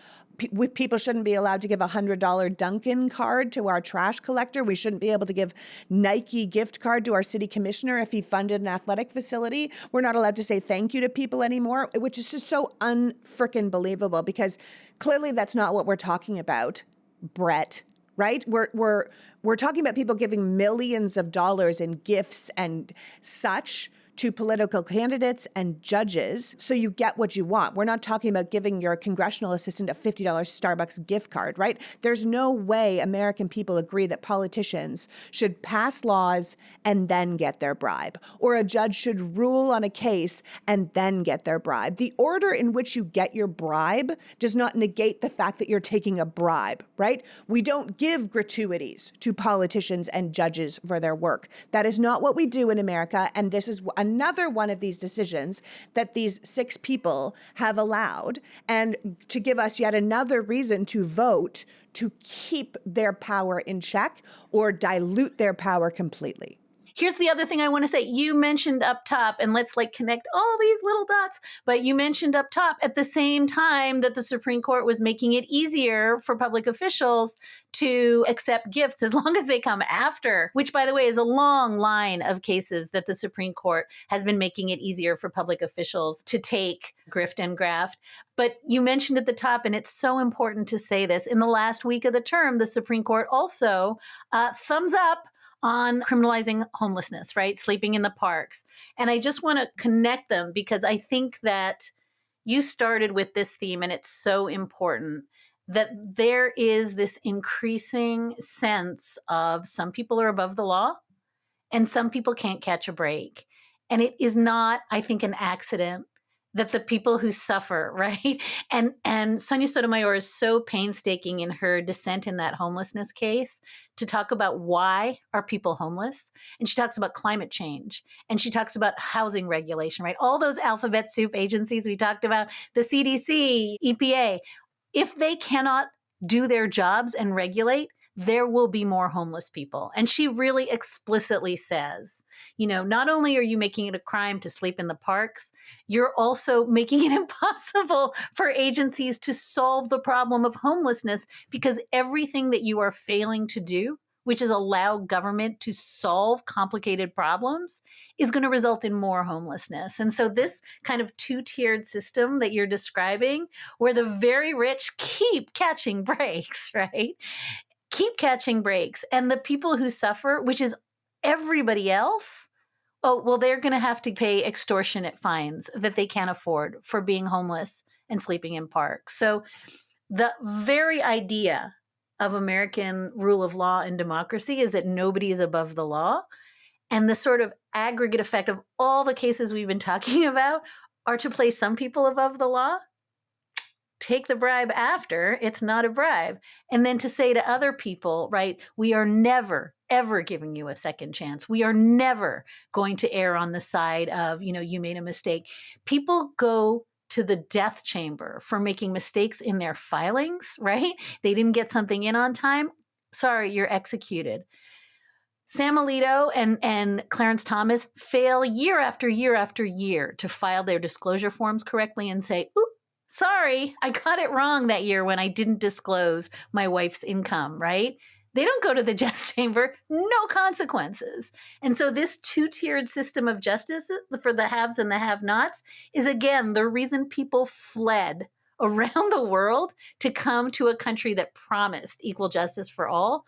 people shouldn't be allowed to give a $100 Dunkin' card to our trash collector. We shouldn't be able to give Nike gift card to our city commissioner if he funded an athletic facility. We're not allowed to say thank you to people anymore, which is just so unfrickin' believable because clearly that's not what we're talking about, Brett. Right? We're talking about people giving millions of dollars in gifts and such to political candidates and judges so you get what you want. We're not talking about giving your congressional assistant a $50 Starbucks gift card, right? There's no way American people agree that politicians should pass laws and then get their bribe, or a judge should rule on a case and then get their bribe. The order in which you get your bribe does not negate the fact that you're taking a bribe, right? We don't give gratuities to politicians and judges for their work. That is not what we do in America, and this is another one of these decisions that these 6 people have allowed, and to give us yet another reason to vote to keep their power in check or dilute their power completely. Here's the other thing I want to say. You mentioned up top, and let's like connect all these little dots, but you mentioned up top at the same time that the Supreme Court was making it easier for public officials to accept gifts as long as they come after, which by the way is a long line of cases that the Supreme Court has been making it easier for public officials to take grift and graft. But you mentioned at the top, and it's so important to say this, in the last week of the term, the Supreme Court also thumbs up on criminalizing homelessness, right? Sleeping in the parks. And I just want to connect them because I think that you started with this theme and it's so important that there is this increasing sense of some people are above the law and some people can't catch a break. And it is not, I think, an accident that the people who suffer, right? And Sonia Sotomayor is so painstaking in her dissent in that homelessness case to talk about why are people homeless. And she talks about climate change and she talks about housing regulation, right? All those alphabet soup agencies we talked about, the CDC, EPA, if they cannot do their jobs and regulate, there will be more homeless people. And she really explicitly says, not only are you making it a crime to sleep in the parks, you're also making it impossible for agencies to solve the problem of homelessness because everything that you are failing to do, which is allow government to solve complicated problems, is going to result in more homelessness. And so this kind of two-tiered system that you're describing, where the very rich keep catching breaks, right? Keep catching breaks. And the people who suffer, which is everybody else, oh, well, they're going to have to pay extortionate fines that they can't afford for being homeless and sleeping in parks. So the very idea of American rule of law and democracy is that nobody is above the law. And the sort of aggregate effect of all the cases we've been talking about are to place some people above the law, take the bribe after it's not a bribe. And then to say to other people, right, we are never, ever giving you a second chance. We are never going to err on the side of, you made a mistake. People go to the death chamber for making mistakes in their filings, right? They didn't get something in on time. Sorry, you're executed. Sam Alito and Clarence Thomas fail year after year after year to file their disclosure forms correctly and say, oop, sorry, I got it wrong that year when I didn't disclose my wife's income, right? They don't go to the death chamber, no consequences. And so this two-tiered system of justice for the haves and the have-nots is, again, the reason people fled around the world to come to a country that promised equal justice for all.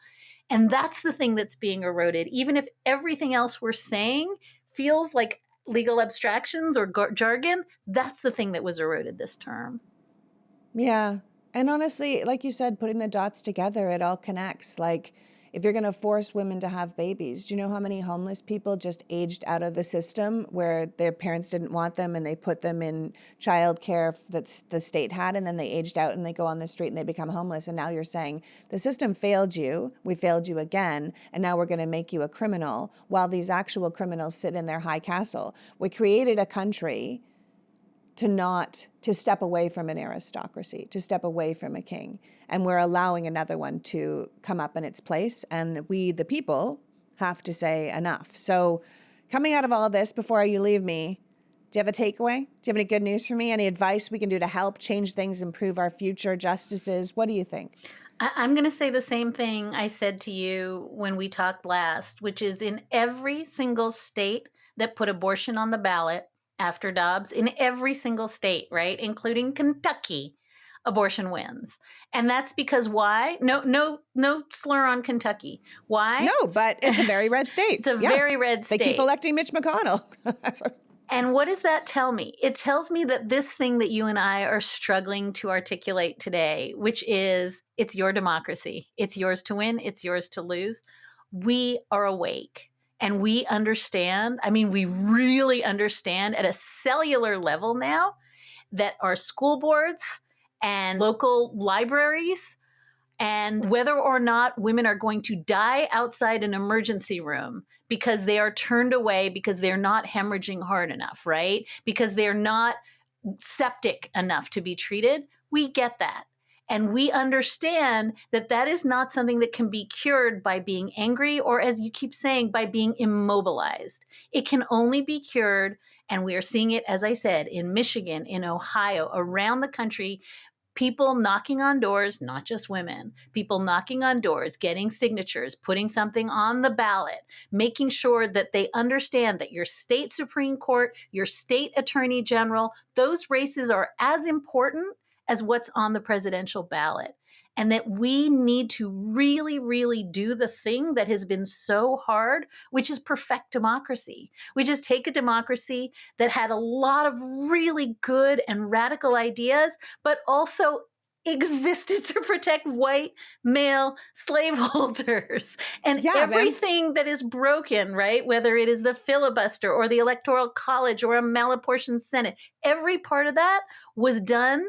And that's the thing that's being eroded. Even if everything else we're saying feels like legal abstractions or jargon, that's the thing that was eroded this term. Yeah. And honestly, like you said, putting the dots together, it all connects. Like, if you're going to force women to have babies, do you know how many homeless people just aged out of the system where their parents didn't want them and they put them in childcare that the state had, and then they aged out and they go on the street and they become homeless. And now you're saying the system failed you, we failed you again, and now we're going to make you a criminal while these actual criminals sit in their high castle. We created a country to step away from an aristocracy, to step away from a king. And we're allowing another one to come up in its place. And we, the people, have to say enough. So coming out of all this, before you leave me, do you have a takeaway? Do you have any good news for me? Any advice we can do to help change things, improve our future justices? What do you think? I'm going to say the same thing I said to you when we talked last, which is in every single state that put abortion on the ballot, after Dobbs, in every single state, right, including Kentucky, abortion wins. And that's because why? No slur on Kentucky. Why? No, but it's a very red state. It's a very red state. They keep electing Mitch McConnell. And what does that tell me? It tells me that this thing that you and I are struggling to articulate today, which is it's your democracy. It's yours to win. It's yours to lose. We are awake. And we understand, we really understand at a cellular level now that our school boards and local libraries, and whether or not women are going to die outside an emergency room because they are turned away because they're not hemorrhaging hard enough, right? Because they're not septic enough to be treated, we get that. And we understand that that is not something that can be cured by being angry or, as you keep saying, by being immobilized. It can only be cured, and we are seeing it, as I said, in Michigan, in Ohio, around the country, people knocking on doors, not just women, people knocking on doors, getting signatures, putting something on the ballot, making sure that they understand that your state Supreme Court, your state Attorney General, those races are as important as what's on the presidential ballot. and that we need to really, really do the thing that has been so hard, which is perfect democracy, which is take a democracy that had a lot of really good and radical ideas, but also existed to protect white male slaveholders. And everything that is broken, right, whether it is the filibuster or the Electoral College or a malapportioned Senate, every part of that was done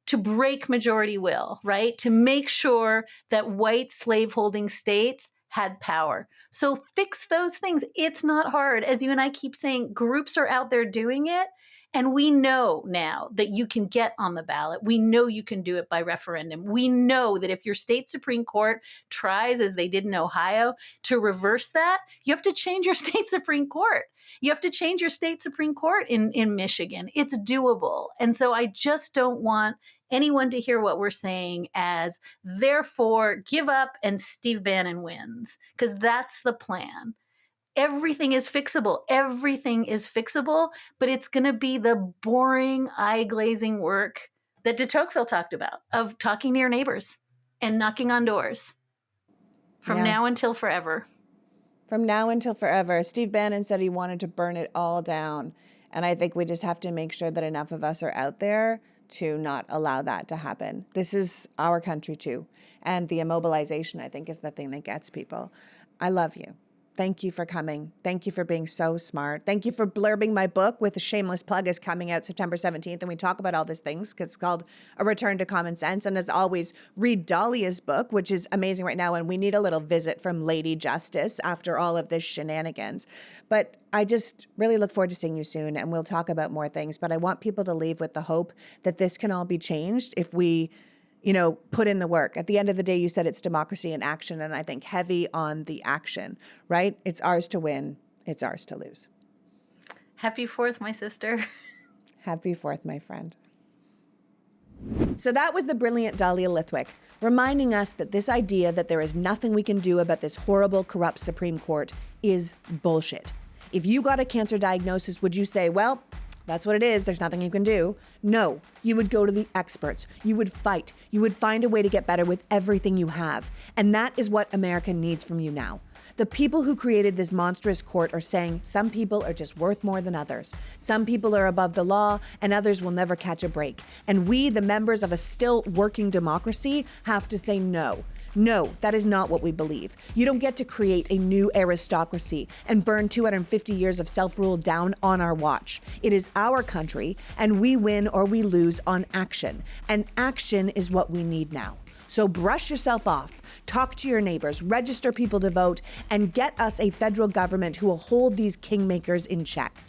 to break majority will, right? To make sure that white slaveholding states had power. So fix those things. It's not hard. As you and I keep saying, groups are out there doing it. And we know now that you can get on the ballot. We know you can do it by referendum. We know that if your state Supreme Court tries, as they did in Ohio, to reverse that, you have to change your state Supreme Court. You have to change your state Supreme Court in Michigan. It's doable. And so I just don't want anyone to hear what we're saying as, therefore, give up and Steve Bannon wins, because that's the plan. Everything is fixable. Everything is fixable, but it's going to be the boring, eye-glazing work that de Tocqueville talked about, of talking to your neighbors and knocking on doors from now until forever. From now until forever. Steve Bannon said he wanted to burn it all down. And I think we just have to make sure that enough of us are out there to not allow that to happen. This is our country too. And the immobilization, I think, is the thing that gets people. I love you. Thank you for coming. Thank you for being so smart. Thank you for blurbing my book with a shameless plug is coming out September 17th. And we talk about all these things because it's called A Return to Common Sense. And as always, read Dahlia's book, which is amazing right now. And we need a little visit from Lady Justice after all of this shenanigans. But I just really look forward to seeing you soon. And we'll talk about more things. But I want people to leave with the hope that this can all be changed if we put in the work. At the end of the day, you said it's democracy in action, and I think heavy on the action, right? It's ours to win. It's ours to lose. Happy 4th, my sister. Happy 4th, my friend. So that was the brilliant Dahlia Lithwick, reminding us that this idea that there is nothing we can do about this horrible, corrupt Supreme Court is bullshit. If you got a cancer diagnosis, would you say, well, that's what it is, there's nothing you can do? No, you would go to the experts. You would fight. You would find a way to get better with everything you have. And that is what America needs from you now. The people who created this monstrous court are saying some people are just worth more than others. Some people are above the law and others will never catch a break. And we, the members of a still working democracy, have to say no. No, that is not what we believe. You don't get to create a new aristocracy and burn 250 years of self-rule down on our watch. It is our country, and we win or we lose on action. And action is what we need now. So brush yourself off, talk to your neighbors, register people to vote, and get us a federal government who will hold these kingmakers in check.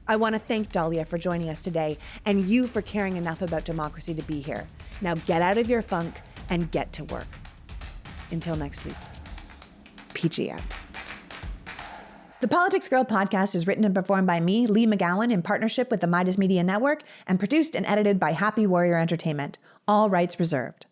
I want to thank Dahlia for joining us today, and you for caring enough about democracy to be here. Now get out of your funk and get to work. Until next week, PG out. The Politics Girl podcast is written and performed by me, Lee McGowan, in partnership with the Meidas Media Network, and produced and edited by Happy Warrior Entertainment. All rights reserved.